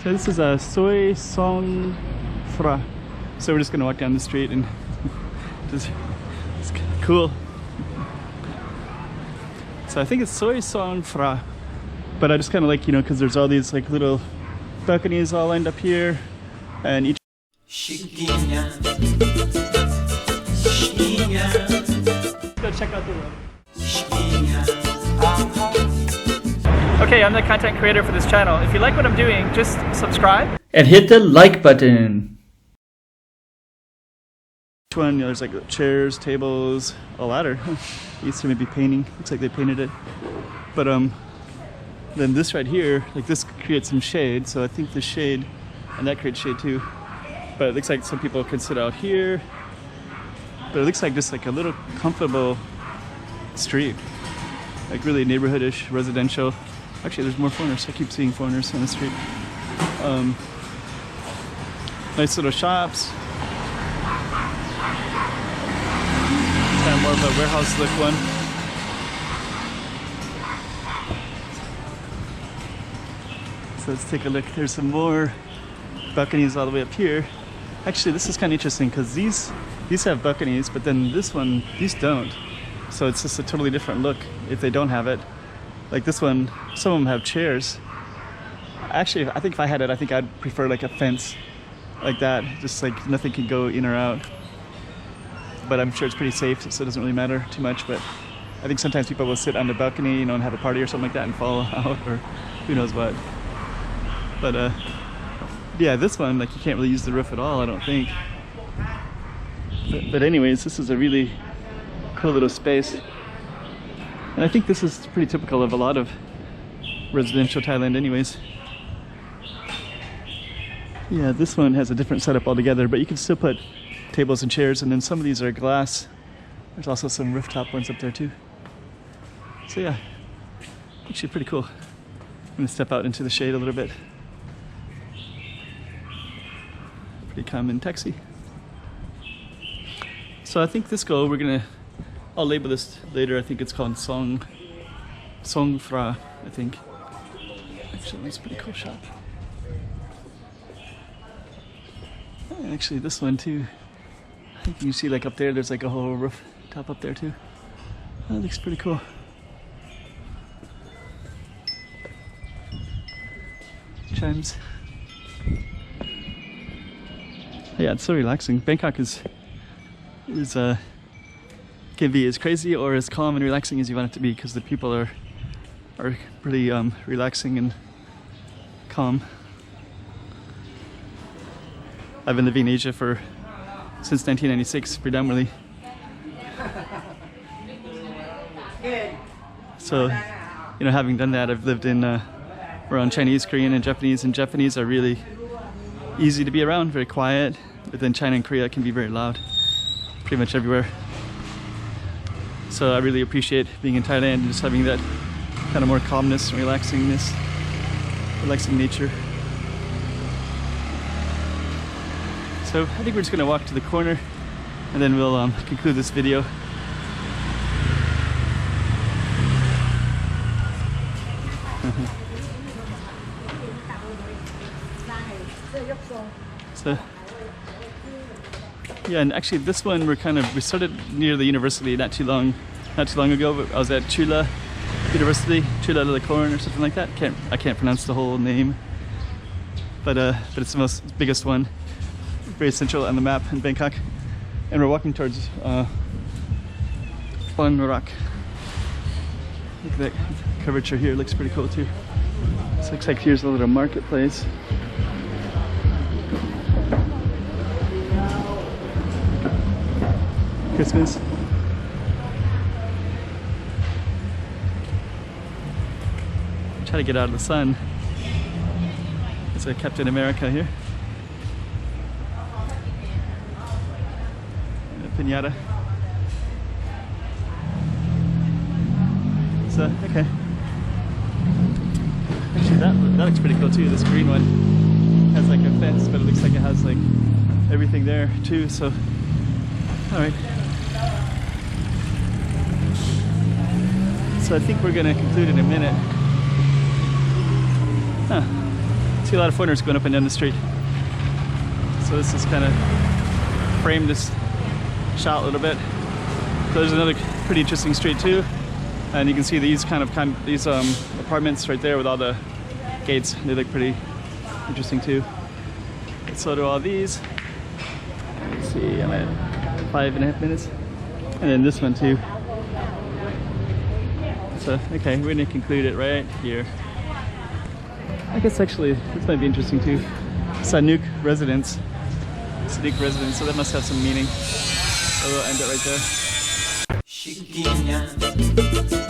So this is a soy song fra. So we're just gonna walk down the street and just, it's cool. So I think it's soy song fra, but I just kind of like, you know, because there's all these like little balconies all lined up here, and each. Go check out the road. Okay, I'm the content creator for this channel. If you like what I'm doing, just subscribe and hit the like button. Each one, you know, there's like chairs, tables, a ladder. Used to maybe painting. Looks like they painted it. But then this right here, like this creates some shade. So I think the shade, and that creates shade too. But it looks like some people can sit out here. But it looks like just like a little comfortable street, like really neighborhoodish, residential. Actually, there's more foreigners. I keep seeing foreigners on the street. Nice little shops. It's kind of more of a warehouse look one. So let's take a look. There's some more balconies all the way up here. Actually, this is kind of interesting because these have balconies, but then this one, these don't. So it's just a totally different look if they don't have it. Like this one, some of them have chairs. Actually, I think if I had it, I think I'd prefer like a fence like that. Just like nothing can go in or out. But I'm sure it's pretty safe, so it doesn't really matter too much. But I think sometimes people will sit on the balcony, you know, and have a party or something like that and fall out or who knows what. But yeah, this one, like you can't really use the roof at all, I don't think. But anyways, this is a really cool little space. And I think this is pretty typical of a lot of residential Thailand anyways. Yeah, this one has a different setup altogether, but you can still put tables and chairs, and then some of these are glass. There's also some rooftop ones up there too. So yeah, actually pretty cool. I'm gonna step out into the shade a little bit. Pretty common taxi. So I think this go, I'll label this later. I think it's called Song Fra, I think. Actually, it's a pretty cool shop. And actually, this one too. I think you see like up there, there's like a whole roof top up there too. That looks pretty cool. Chimes. Yeah, it's so relaxing. Bangkok can be as crazy or as calm and relaxing as you want it to be because the people are pretty relaxing and calm. I've been living in Asia since 1996 predominantly. So, you know, having done that, I've lived in around Chinese, Korean, and Japanese are really easy to be around, very quiet. But then China and Korea can be very loud, pretty much everywhere. So I really appreciate being in Thailand and just having that kind of more calmness and relaxing nature. So I think we're just gonna walk to the corner and then we'll conclude this video. So yeah, and actually this one we started near the university not too long ago. But I was at Chula University, Chula de Corn or something like that. I can't pronounce the whole name, but it's the biggest one, very central on the map in Bangkok. And we're walking towards Phang Rock. Look at that curvature here, it looks pretty cool too. This looks like here's a little marketplace. Christmas. Try to get out of the sun. It's a Captain America here. And a piñata. So, okay. Actually, that looks pretty cool too. This green one has like a fence, but it looks like it has like everything there too. So, all right. So I think we're gonna conclude in a minute. Huh. see a lot of foreigners going up and down the street. So this is kind of framed this shot a little bit. So there's another pretty interesting street too, and you can see these these apartments right there with all the gates. They look pretty interesting too. And so do all these. Let's see, I'm at 5.5 minutes, and then this one too. So okay, we're gonna conclude it right here. I guess actually this might be interesting too. Sanuk residence. Sadiq residence, so that must have some meaning. So we'll end it right there.